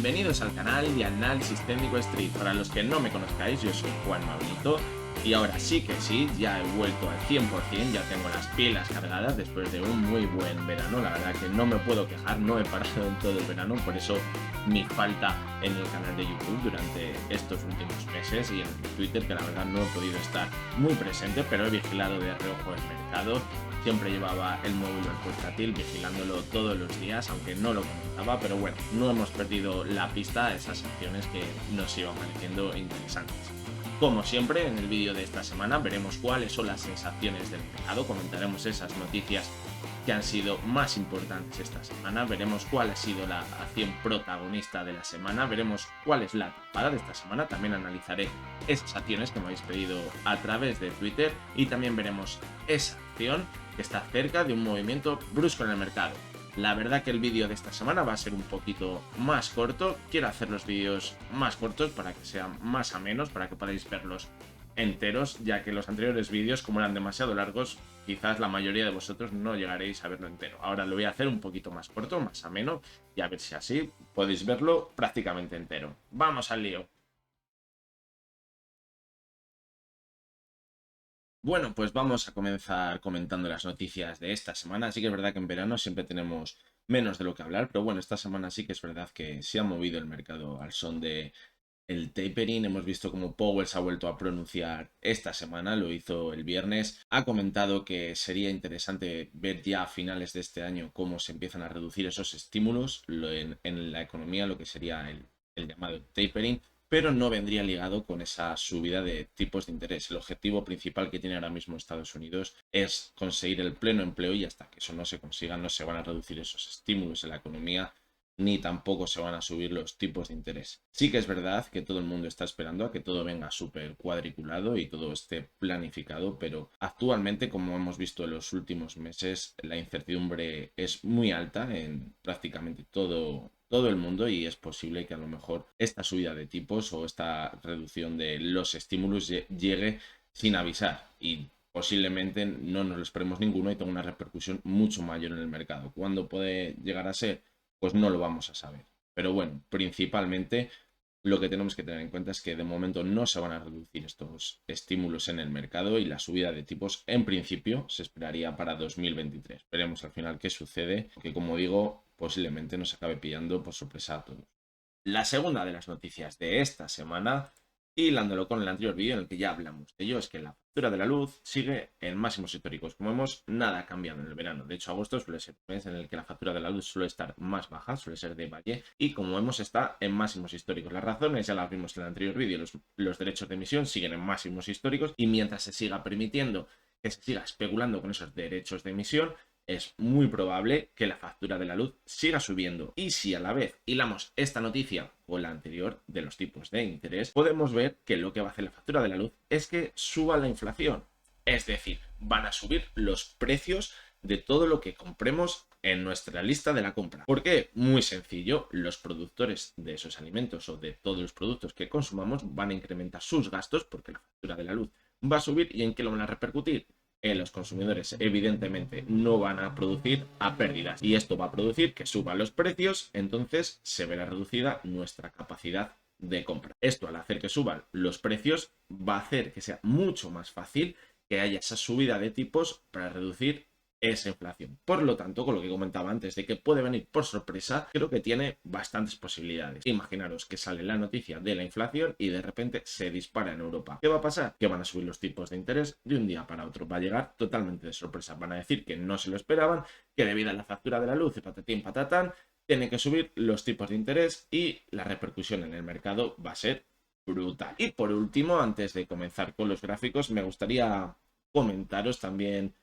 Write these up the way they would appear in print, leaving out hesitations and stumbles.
Bienvenidos al canal de Análisis Técnico Street. Para los que no me conozcáis, yo soy Juanma Benito y ahora sí que sí, ya he vuelto al 100%, ya tengo las pilas cargadas después de un muy buen verano. La verdad que no me puedo quejar, no he parado en todo el verano, por eso mi falta en el canal de YouTube durante estos últimos meses y en Twitter, que la verdad no he podido estar muy presente, pero he vigilado de reojo el mercado. Siempre llevaba el móvil o el portátil vigilándolo todos los días, aunque no lo comentaba, pero bueno, no hemos perdido la pista a esas acciones que nos iban pareciendo interesantes. Como siempre, en el vídeo de esta semana veremos cuáles son las sensaciones del mercado, comentaremos esas noticias que han sido más importantes esta semana, veremos cuál ha sido la acción protagonista de la semana, veremos cuál es la tapada de esta semana, también analizaré esas acciones que me habéis pedido a través de Twitter y también veremos esa acción que está cerca de un movimiento brusco en el mercado. La verdad que el vídeo de esta semana va a ser un poquito más corto. Quiero hacer los vídeos más cortos para que sean más amenos, para que podáis verlos enteros, ya que los anteriores vídeos, como eran demasiado largos, quizás la mayoría de vosotros no llegaréis a verlo entero. Ahora lo voy a hacer un poquito más corto, más ameno, y a ver si así podéis verlo prácticamente entero. ¡Vamos al lío! Bueno, pues vamos a comenzar comentando las noticias de esta semana. Sí que es verdad que en verano siempre tenemos menos de lo que hablar, pero bueno, esta semana sí que es verdad que se ha movido el mercado al son de el tapering. Hemos visto cómo Powell se ha vuelto a pronunciar esta semana, lo hizo el viernes. Ha comentado que sería interesante ver ya a finales de este año cómo se empiezan a reducir esos estímulos en la economía, lo que sería el llamado tapering, pero no vendría ligado con esa subida de tipos de interés. El objetivo principal que tiene ahora mismo Estados Unidos es conseguir el pleno empleo y hasta que eso no se consiga no se van a reducir esos estímulos en la economía ni tampoco se van a subir los tipos de interés. Sí que es verdad que todo el mundo está esperando a que todo venga súper cuadriculado y todo esté planificado, pero actualmente, como hemos visto en los últimos meses, la incertidumbre es muy alta en prácticamente todo el mundo y es posible que a lo mejor esta subida de tipos o esta reducción de los estímulos llegue sin avisar y posiblemente no nos lo esperemos ninguno y tenga una repercusión mucho mayor en el mercado. ¿Cuándo puede llegar a ser? Pues no lo vamos a saber. Pero bueno, principalmente lo que tenemos que tener en cuenta es que de momento no se van a reducir estos estímulos en el mercado y la subida de tipos en principio se esperaría para 2023. Veremos al final qué sucede, que como digo, posiblemente nos acabe pillando por sorpresa a todos. La segunda de las noticias de esta semana, hilándolo con el anterior vídeo en el que ya hablamos de ello, es que la factura de la luz sigue en máximos históricos. Como vemos, nada ha cambiado en el verano. De hecho, agosto suele ser un mes en el que la factura de la luz suele estar más baja, suele ser de valle, y como vemos está en máximos históricos. Las razones ya las vimos en el anterior vídeo, los derechos de emisión siguen en máximos históricos y mientras se siga permitiendo que se siga especulando con esos derechos de emisión, es muy probable que la factura de la luz siga subiendo. Y si a la vez hilamos esta noticia con la anterior de los tipos de interés, podemos ver que lo que va a hacer la factura de la luz es que suba la inflación. Es decir, van a subir los precios de todo lo que compremos en nuestra lista de la compra. ¿Por qué? Muy sencillo, los productores de esos alimentos o de todos los productos que consumamos van a incrementar sus gastos porque la factura de la luz va a subir. ¿Y en qué lo van a repercutir? Los consumidores evidentemente no van a producir a pérdidas y esto va a producir que suban los precios, entonces se verá reducida nuestra capacidad de compra. Esto, al hacer que suban los precios, va a hacer que sea mucho más fácil que haya esa subida de tipos para reducir esa inflación. Por lo tanto, con lo que comentaba antes de que puede venir por sorpresa, creo que tiene bastantes posibilidades. Imaginaros que sale la noticia de la inflación y de repente se dispara en Europa. ¿Qué va a pasar? Que van a subir los tipos de interés de un día para otro. Va a llegar totalmente de sorpresa. Van a decir que no se lo esperaban, que debido a la factura de la luz y patatín patatán, tienen que subir los tipos de interés y la repercusión en el mercado va a ser brutal. Y por último, antes de comenzar con los gráficos, me gustaría comentaros también,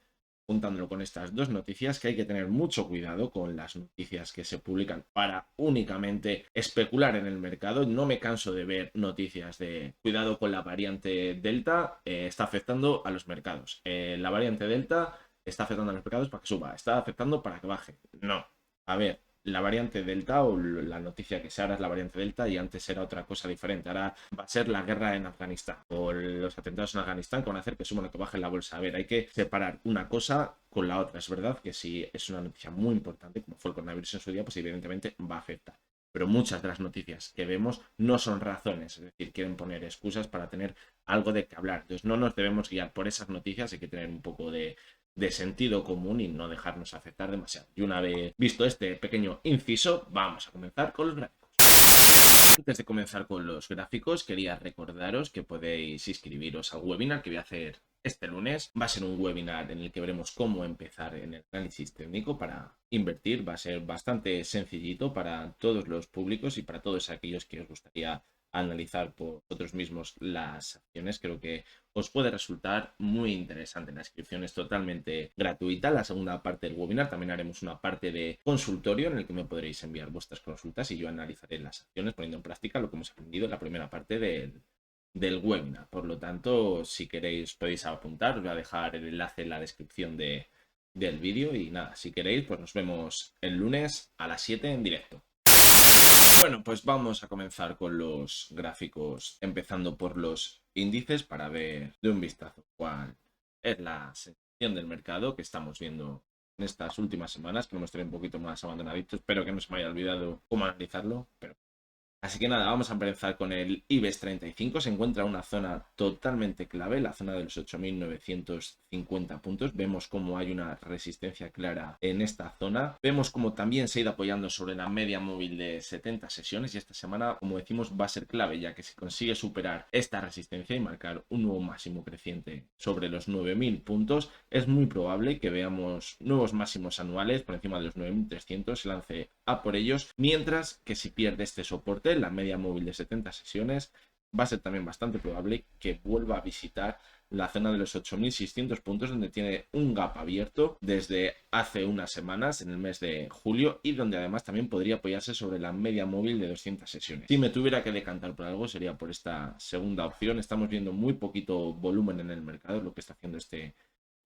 juntándolo con estas dos noticias, que hay que tener mucho cuidado con las noticias que se publican para únicamente especular en el mercado. No me canso de ver noticias de cuidado con la variante Delta, está afectando a los mercados. La variante Delta está afectando a los mercados para que suba, está afectando para que baje. No, a ver, la variante Delta o la noticia que sea ahora es la variante Delta y antes era otra cosa diferente. Ahora va a ser la guerra en Afganistán o los atentados en Afganistán que van a hacer que suban o que bajen la bolsa. A ver, hay que separar una cosa con la otra. Es verdad que si es una noticia muy importante, como fue el coronavirus en su día, pues evidentemente va a afectar. pero muchas de las noticias que vemos no son razones, es decir, quieren poner excusas para tener algo de qué hablar. Entonces no nos debemos guiar por esas noticias, hay que tener un poco de sentido común y no dejarnos afectar demasiado. Y una vez visto este pequeño inciso, vamos a comenzar con los gráficos. Antes de comenzar con los gráficos, quería recordaros que podéis inscribiros al webinar que voy a hacer este lunes. Va a ser un webinar en el que veremos cómo empezar en el análisis técnico para invertir. Va a ser bastante sencillito para todos los públicos y para todos aquellos que os gustaría analizar por vosotros mismos las acciones. Creo que os puede resultar muy interesante. La inscripción es totalmente gratuita. La segunda parte del webinar también haremos una parte de consultorio en el que me podréis enviar vuestras consultas y yo analizaré las acciones poniendo en práctica lo que hemos aprendido en la primera parte del webinar. Por lo tanto, si queréis podéis apuntar. Os voy a dejar el enlace en la descripción del vídeo y nada, si queréis pues nos vemos el lunes a las 7 en directo. Bueno, pues vamos a comenzar con los gráficos, empezando por los índices para ver de un vistazo cuál es la sensación del mercado que estamos viendo en estas últimas semanas, que lo hemos tenido un poquito más abandonadito. Espero que no se me haya olvidado cómo analizarlo, pero así que nada, vamos a empezar con el IBEX 35. Se encuentra en una zona totalmente clave, la zona de los 8.950 puntos. Vemos cómo hay una resistencia clara en esta zona. Vemos cómo también se ha ido apoyando sobre la media móvil de 70 sesiones y esta semana, como decimos, va a ser clave, ya que si consigue superar esta resistencia y marcar un nuevo máximo creciente sobre los 9.000 puntos, es muy probable que veamos nuevos máximos anuales por encima de los 9.300, se lance a por ellos, mientras que si pierde este soporte, la media móvil de 70 sesiones, va a ser también bastante probable que vuelva a visitar la zona de los 8.600 puntos, donde tiene un gap abierto desde hace unas semanas, en el mes de julio, y donde además también podría apoyarse sobre la media móvil de 200 sesiones. Si me tuviera que decantar por algo, sería por esta segunda opción. Estamos viendo muy poquito volumen en el mercado, lo que está haciendo este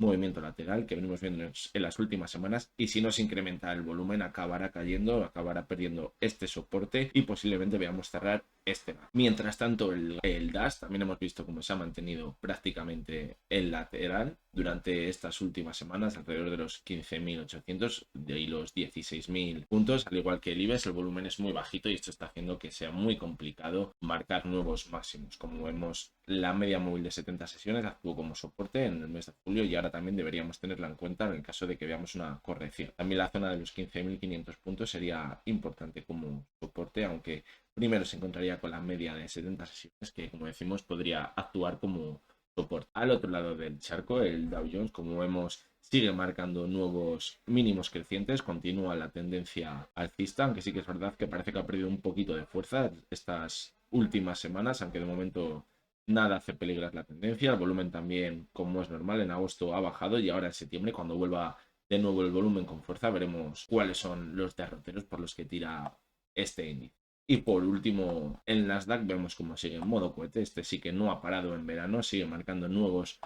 movimiento lateral que venimos viendo en las últimas semanas, y si no se incrementa el volumen acabará cayendo, acabará perdiendo este soporte y posiblemente veamos cerrar este gap. Mientras tanto el DAX también hemos visto cómo se ha mantenido prácticamente el lateral durante estas últimas semanas, alrededor de los 15.800 y los 16.000 puntos, al igual que el IBEX. El volumen es muy bajito y esto está haciendo que sea muy complicado marcar nuevos máximos. Como vemos, la media móvil de 70 sesiones actuó como soporte en el mes de julio y ahora también deberíamos tenerla en cuenta en el caso de que veamos una corrección. También la zona de los 15.500 puntos sería importante como soporte, aunque primero se encontraría con la media de 70 sesiones que, como decimos, podría actuar como soporte. Al otro lado del charco, el Dow Jones, como vemos, sigue marcando nuevos mínimos crecientes, continúa la tendencia alcista, aunque sí que es verdad que parece que ha perdido un poquito de fuerza estas últimas semanas, aunque de momento nada hace peligrar la tendencia. El volumen también, como es normal, en agosto ha bajado y ahora en septiembre, cuando vuelva de nuevo el volumen con fuerza, veremos cuáles son los derroteros por los que tira este índice. Y por último, el Nasdaq vemos cómo sigue en modo cohete. Este sí que no ha parado en verano, sigue marcando nuevos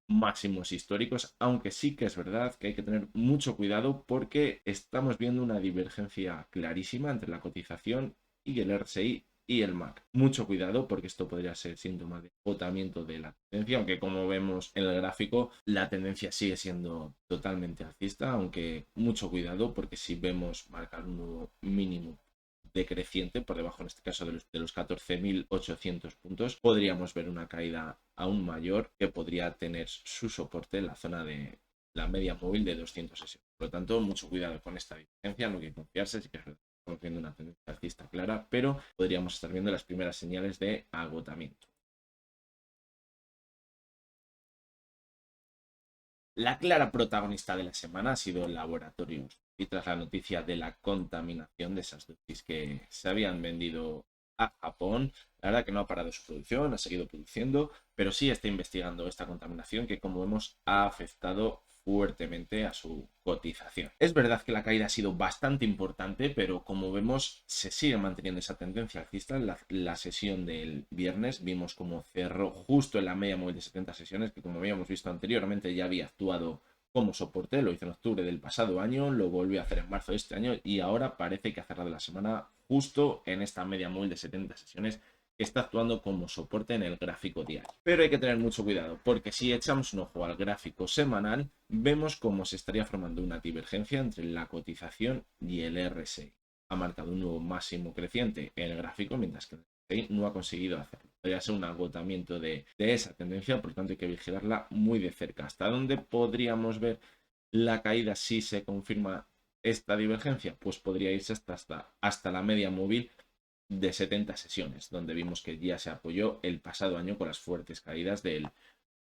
máximos históricos, aunque sí que es verdad que hay que tener mucho cuidado porque estamos viendo una divergencia clarísima entre la cotización y el RSI y el MAC. Mucho cuidado porque esto podría ser síntoma de agotamiento de la tendencia, aunque como vemos en el gráfico la tendencia sigue siendo totalmente alcista, aunque mucho cuidado porque si vemos marcar un nuevo mínimo decreciente por debajo en este caso de los 14.800 puntos, podríamos ver una caída aún mayor que podría tener su soporte en la zona de la media móvil de 260. Por lo tanto, mucho cuidado con esta diferencia, no hay que confiarse, sí que estamos viendo una tendencia alcista clara, pero podríamos estar viendo las primeras señales de agotamiento. La clara protagonista de la semana ha sido el Laboratorios, y tras la noticia de la contaminación de esas dosis que se habían vendido a Japón, la verdad que no ha parado su producción, ha seguido produciendo, pero sí está investigando esta contaminación que, como vemos, ha afectado fuertemente a su cotización. Es verdad que la caída ha sido bastante importante, pero como vemos se sigue manteniendo esa tendencia alcista. La sesión del viernes vimos como cerró justo en la media móvil de 70 sesiones, que como habíamos visto anteriormente ya había actuado como soporte, lo hizo en octubre del pasado año, lo volvió a hacer en marzo de este año y ahora parece que ha cerrado la semana justo en esta media móvil de 70 sesiones que está actuando como soporte en el gráfico diario. Pero hay que tener mucho cuidado porque si echamos un ojo al gráfico semanal, vemos cómo se estaría formando una divergencia entre la cotización y el RSI. ha marcado un nuevo máximo creciente en el gráfico, mientras que el RSI no ha conseguido hacerlo. Podría ser un agotamiento de esa tendencia, por lo tanto hay que vigilarla muy de cerca. ¿Hasta dónde podríamos ver la caída si se confirma esta divergencia? Pues podría irse hasta la media móvil de 70 sesiones, donde vimos que ya se apoyó el pasado año con las fuertes caídas del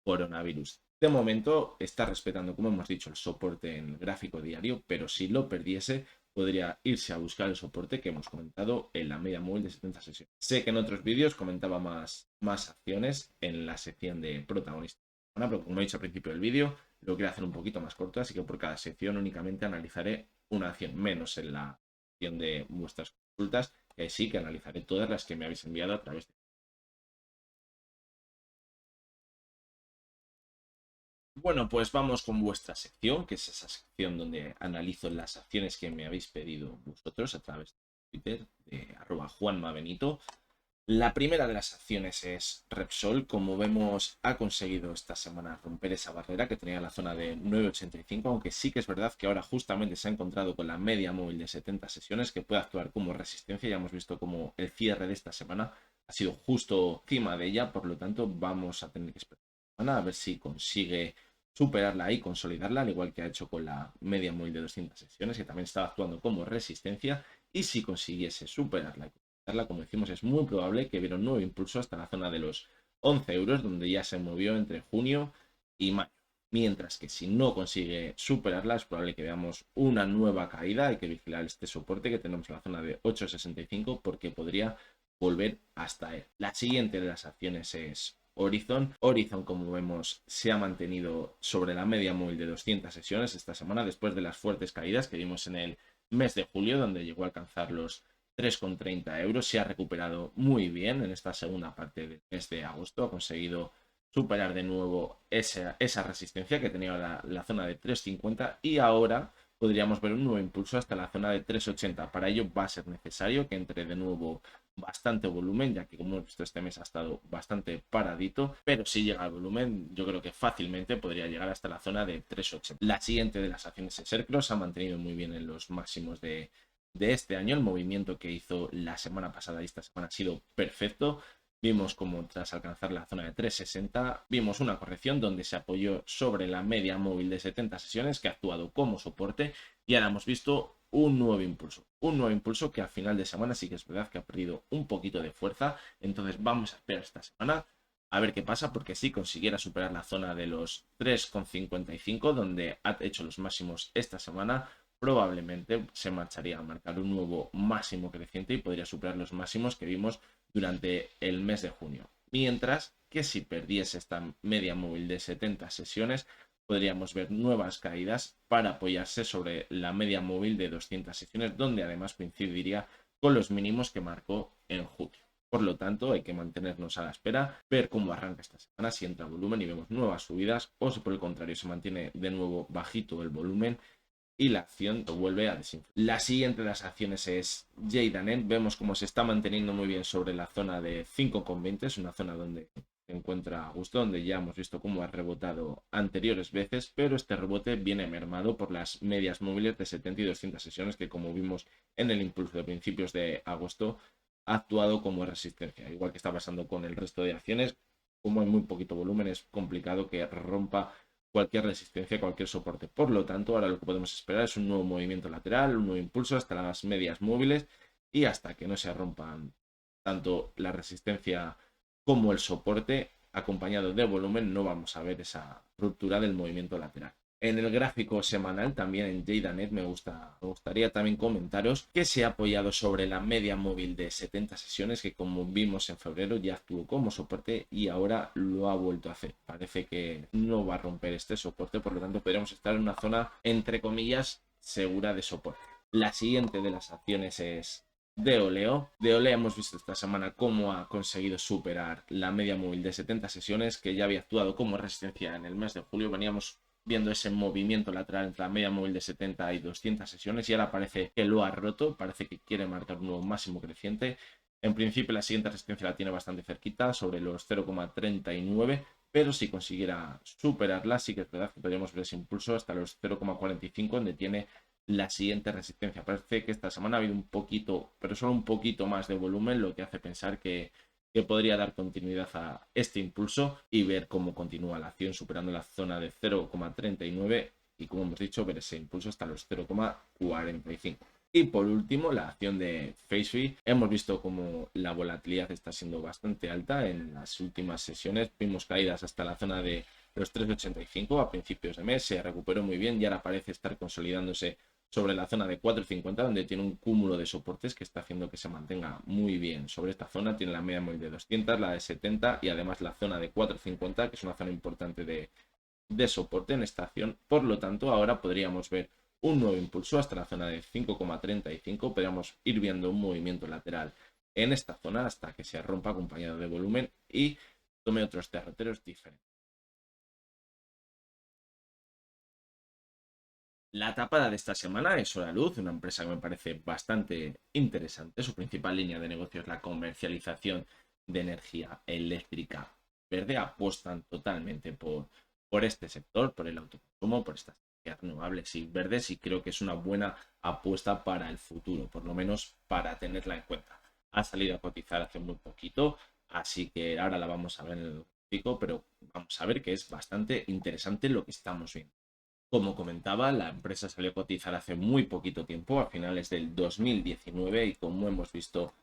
coronavirus. De momento está respetando, como hemos dicho, el soporte en el gráfico diario, pero si lo perdiese, podría irse a buscar el soporte que hemos comentado en la media móvil de 70 sesiones. Sé que en otros vídeos comentaba más acciones en la sección de protagonistas, pero como he dicho al principio del vídeo, lo quiero hacer un poquito más corto, así que por cada sección únicamente analizaré una acción, menos en la sección de vuestras consultas, que sí que analizaré todas las que me habéis enviado a través de... Bueno, pues vamos con vuestra sección, que es esa sección donde analizo las acciones que me habéis pedido vosotros a través de Twitter, de @juanmabenito. La primera de las acciones es Repsol. Como vemos, ha conseguido esta semana romper esa barrera que tenía en la zona de 9,85, aunque sí que es verdad que ahora justamente se ha encontrado con la media móvil de 70 sesiones que puede actuar como resistencia. Ya hemos visto como el cierre de esta semana ha sido justo encima de ella, por lo tanto vamos a tener que esperar a ver si consigue superarla y consolidarla, al igual que ha hecho con la media móvil de 200 sesiones, que también estaba actuando como resistencia, y si consiguiese superarla y consolidarla, como decimos, es muy probable que hubiera un nuevo impulso hasta la zona de los 11 euros, donde ya se movió entre junio y mayo. Mientras que si no consigue superarla, es probable que veamos una nueva caída. Hay que vigilar este soporte que tenemos en la zona de 8,65 porque podría volver hasta él. La siguiente de las acciones es Horizon. Horizon, como vemos, se ha mantenido sobre la media móvil de 200 sesiones esta semana después de las fuertes caídas que vimos en el mes de julio, donde llegó a alcanzar los 3,30 euros. Se ha recuperado muy bien en esta segunda parte del mes de agosto. Ha conseguido superar de nuevo esa resistencia que tenía la zona de 3,50 y ahora podríamos ver un nuevo impulso hasta la zona de 3,80. Para ello va a ser necesario que entre de nuevo bastante volumen, ya que como hemos visto este mes ha estado bastante paradito, pero si llega al volumen yo creo que fácilmente podría llegar hasta la zona de 3,80. La siguiente de las acciones es Sercross, ha mantenido muy bien en los máximos de este año. El movimiento que hizo la semana pasada y esta semana ha sido perfecto. Vimos como tras alcanzar la zona de 3,60 vimos una corrección donde se apoyó sobre la media móvil de 70 sesiones que ha actuado como soporte y ahora hemos visto un nuevo impulso. Un nuevo impulso que al final de semana sí que es verdad que ha perdido un poquito de fuerza. Entonces vamos a esperar esta semana a ver qué pasa, porque si consiguiera superar la zona de los 3,55 donde ha hecho los máximos esta semana, probablemente se marcharía a marcar un nuevo máximo creciente y podría superar los máximos que vimos durante el mes de junio. Mientras que si perdiese esta media móvil de 70 sesiones, podríamos ver nuevas caídas para apoyarse sobre la media móvil de 200 sesiones, donde además coincidiría con los mínimos que marcó en julio. Por lo tanto, hay que mantenernos a la espera, ver cómo arranca esta semana, si entra volumen y vemos nuevas subidas, o si por el contrario se mantiene de nuevo bajito el volumen y la acción vuelve a desinflar. La siguiente de las acciones es Jadanet. Vemos cómo se está manteniendo muy bien sobre la zona de 5,20. Es una zona donde se encuentra a gusto, donde ya hemos visto cómo ha rebotado anteriores veces, pero este rebote viene mermado por las medias móviles de 70 y 200 sesiones que, como vimos en el impulso de principios de agosto, ha actuado como resistencia. Igual que está pasando con el resto de acciones, como hay muy poquito volumen, es complicado que rompa cualquier resistencia, cualquier soporte. Por lo tanto, ahora lo que podemos esperar es un nuevo movimiento lateral, un nuevo impulso hasta las medias móviles y hasta que no se rompan tanto la resistencia como el soporte acompañado de volumen, no vamos a ver esa ruptura del movimiento lateral. En el gráfico semanal, también en Jadanet, me gustaría también comentaros que se ha apoyado sobre la media móvil de 70 sesiones, que como vimos en febrero ya actuó como soporte y ahora lo ha vuelto a hacer. Parece que no va a romper este soporte, por lo tanto podríamos estar en una zona, entre comillas, segura de soporte. La siguiente de las acciones es Deoleo. Deoleo hemos visto esta semana cómo ha conseguido superar la media móvil de 70 sesiones, que ya había actuado como resistencia en el mes de julio. Veníamos viendo ese movimiento lateral entre la media móvil de 70 y 200 sesiones y ahora parece que lo ha roto, parece que quiere marcar un nuevo máximo creciente. En principio la siguiente resistencia la tiene bastante cerquita, sobre los 0,39, pero si consiguiera superarla, sí que es verdad que podríamos ver ese impulso hasta los 0,45, donde tiene la siguiente resistencia. Parece que esta semana ha habido un poquito, pero solo un poquito más de volumen, lo que hace pensar que podría dar continuidad a este impulso y ver cómo continúa la acción superando la zona de 0,39 y como hemos dicho, ver ese impulso hasta los 0,45. Y por último, la acción de FaceFi. Hemos visto como la volatilidad está siendo bastante alta en las últimas sesiones. Vimos caídas hasta la zona de los 3,85 a principios de mes. Se recuperó muy bien y ahora parece estar consolidándose sobre la zona de 4,50, donde tiene un cúmulo de soportes que está haciendo que se mantenga muy bien. Sobre esta zona tiene la media móvil de 200, la de 70 y además la zona de 4,50, que es una zona importante de soporte en esta acción. Por lo tanto, ahora podríamos ver un nuevo impulso hasta la zona de 5,35. Podríamos ir viendo un movimiento lateral en esta zona hasta que se rompa acompañado de volumen y tome otros derroteros diferentes. La tapada de esta semana es Luz, una empresa que me parece bastante interesante. Su principal línea de negocio es la comercialización de energía eléctrica verde. Apuestan totalmente por este sector, por el autoconsumo, por estas energías renovables y verdes, y creo que es una buena apuesta para el futuro, por lo menos para tenerla en cuenta. Ha salido a cotizar hace muy poquito, así que ahora la vamos a ver en el gráfico, pero vamos a ver que es bastante interesante lo que estamos viendo. Como comentaba, la empresa salió a cotizar hace muy poquito tiempo, a finales del 2019, y como hemos visto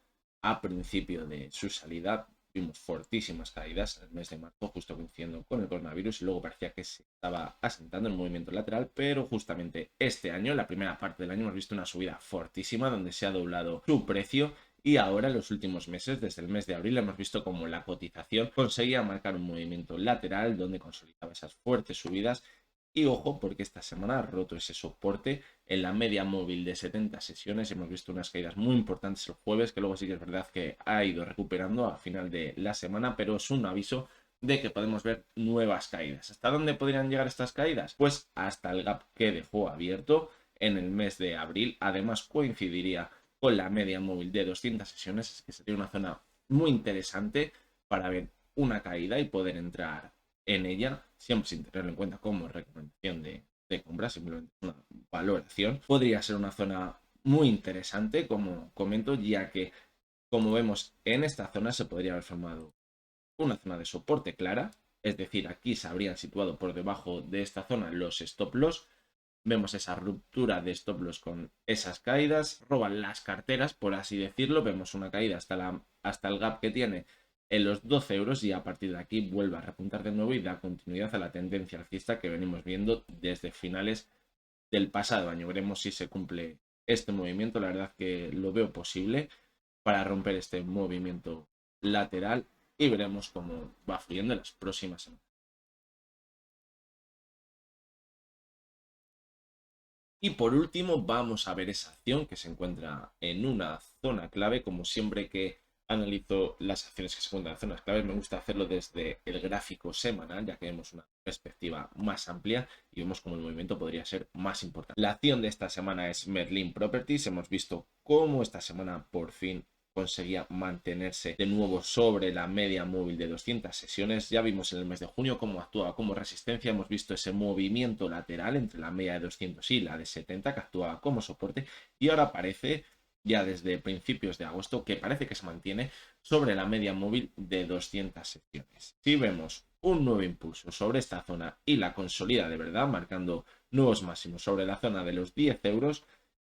a principio de su salida, vimos fortísimas caídas en el mes de marzo, justo coincidiendo con el coronavirus, y luego parecía que se estaba asentando en movimiento lateral, pero justamente este año, la primera parte del año, hemos visto una subida fortísima donde se ha doblado su precio. Y ahora en los últimos meses, desde el mes de abril, hemos visto como la cotización conseguía marcar un movimiento lateral donde consolidaba esas fuertes subidas. Y ojo, porque esta semana ha roto ese soporte en la media móvil de 70 sesiones. Hemos visto unas caídas muy importantes el jueves, que luego sí que es verdad que ha ido recuperando a final de la semana, pero es un aviso de que podemos ver nuevas caídas. ¿Hasta dónde podrían llegar estas caídas? Pues hasta el gap que dejó abierto en el mes de abril. Además coincidiría con la media móvil de 200 sesiones, es que sería una zona muy interesante para ver una caída y poder entrar en ella, siempre sin tenerlo en cuenta como recomendación de compra, simplemente una valoración. Podría ser una zona muy interesante, como comento, ya que, como vemos, en esta zona se podría haber formado una zona de soporte clara, es decir, aquí se habrían situado por debajo de esta zona los stop loss. Vemos esa ruptura de stop loss con esas caídas, roban las carteras, por así decirlo. Vemos una caída hasta el gap que tiene en los 12 euros y a partir de aquí vuelve a repuntar de nuevo y da continuidad a la tendencia alcista que venimos viendo desde finales del pasado año. Veremos si se cumple este movimiento. La verdad que lo veo posible para romper este movimiento lateral y veremos cómo va fluyendo en las próximas semanas. Y por último, vamos a ver esa acción que se encuentra en una zona clave. Como siempre que analizo las acciones que se encuentran en zonas claves, me gusta hacerlo desde el gráfico semanal, ya que vemos una perspectiva más amplia y vemos cómo el movimiento podría ser más importante. La acción de esta semana es Merlin Properties. Hemos visto cómo esta semana por fin conseguía mantenerse de nuevo sobre la media móvil de 200 sesiones. Ya vimos en el mes de junio cómo actuaba como resistencia. Hemos visto ese movimiento lateral entre la media de 200 y la de 70 que actuaba como soporte. Y ahora parece, ya desde principios de agosto, que parece que se mantiene sobre la media móvil de 200 sesiones. Si vemos un nuevo impulso sobre esta zona y la consolida de verdad, marcando nuevos máximos sobre la zona de los 10 euros,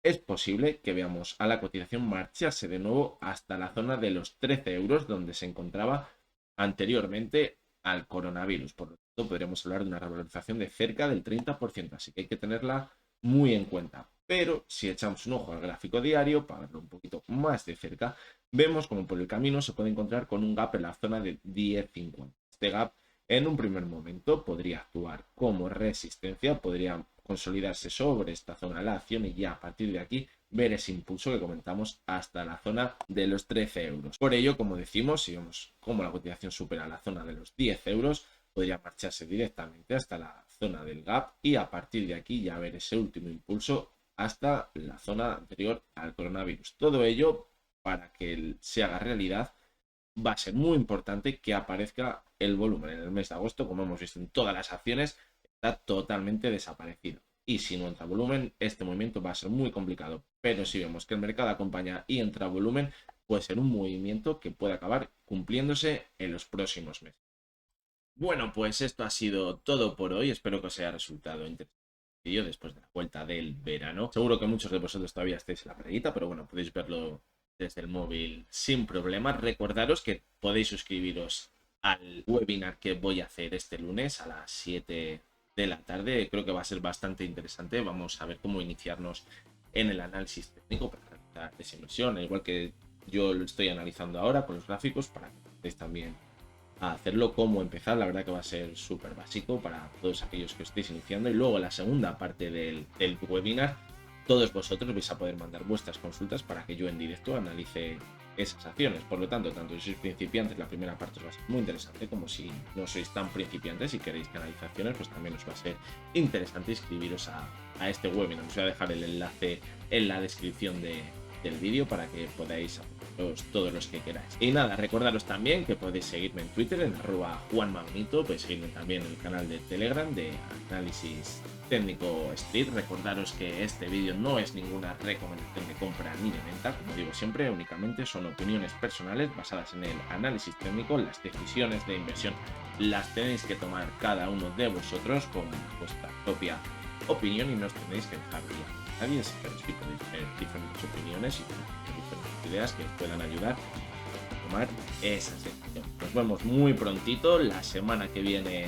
es posible que veamos a la cotización marcharse de nuevo hasta la zona de los 13 euros donde se encontraba anteriormente al coronavirus. Por lo tanto, podríamos hablar de una revalorización de cerca del 30%, así que hay que tenerla muy en cuenta. Pero si echamos un ojo al gráfico diario para verlo un poquito más de cerca, vemos como por el camino se puede encontrar con un gap en la zona de 10,50. Este gap en un primer momento podría actuar como resistencia, podría consolidarse sobre esta zona la acción y ya a partir de aquí ver ese impulso que comentamos hasta la zona de los 13 euros. Por ello, como decimos, si vemos cómo la cotización supera la zona de los 10 euros, podría marcharse directamente hasta la zona del gap y a partir de aquí ya ver ese último impulso hasta la zona anterior al coronavirus. Todo ello, para que se haga realidad, va a ser muy importante que aparezca el volumen en el mes de agosto. Como hemos visto en todas las acciones, está totalmente desaparecido. y si no entra volumen, este movimiento va a ser muy complicado. Pero si vemos que el mercado acompaña y entra volumen, puede ser un movimiento que puede acabar cumpliéndose en los próximos meses. Bueno, pues esto ha sido todo por hoy. Espero que os haya resultado interesante después de la vuelta del verano. Seguro que muchos de vosotros todavía estáis en la playita, pero bueno, podéis verlo desde el móvil sin problema. Recordaros que podéis suscribiros al webinar que voy a hacer este lunes a las 7 de la tarde. Creo que va a ser bastante interesante. Vamos a ver cómo iniciarnos en el análisis técnico para realizar esa inversión, igual que yo lo estoy analizando ahora con los gráficos, para que podáis también a hacerlo, cómo empezar. La verdad que va a ser súper básico para todos aquellos que estéis iniciando. Y luego la segunda parte del webinar, todos vosotros vais a poder mandar vuestras consultas para que yo en directo analice esas acciones. Por lo tanto, tanto si sois principiantes, la primera parte os va a ser muy interesante, como si no sois tan principiantes y queréis que analice acciones, pues también os va a ser interesante inscribiros a este webinar. Os voy a dejar el enlace en la descripción del vídeo para que podáis apuntaros todos los que queráis. Y nada, recordaros también que podéis seguirme en Twitter en @juanmagnito, podéis seguirme también en el canal de Telegram de Análisis Técnico Street. Recordaros que este vídeo no es ninguna recomendación de compra ni de venta, como digo siempre, únicamente son opiniones personales basadas en el análisis técnico. Las decisiones de inversión las tenéis que tomar cada uno de vosotros con vuestra propia opinión y no os tenéis que dejar guiar a nadie, pero sí podéis tener diferentes opiniones y diferentes ideas que os puedan ayudar a tomar esa decisión. Nos vemos muy prontito la semana que viene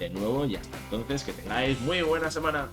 de nuevo y hasta entonces que tengáis muy buena semana.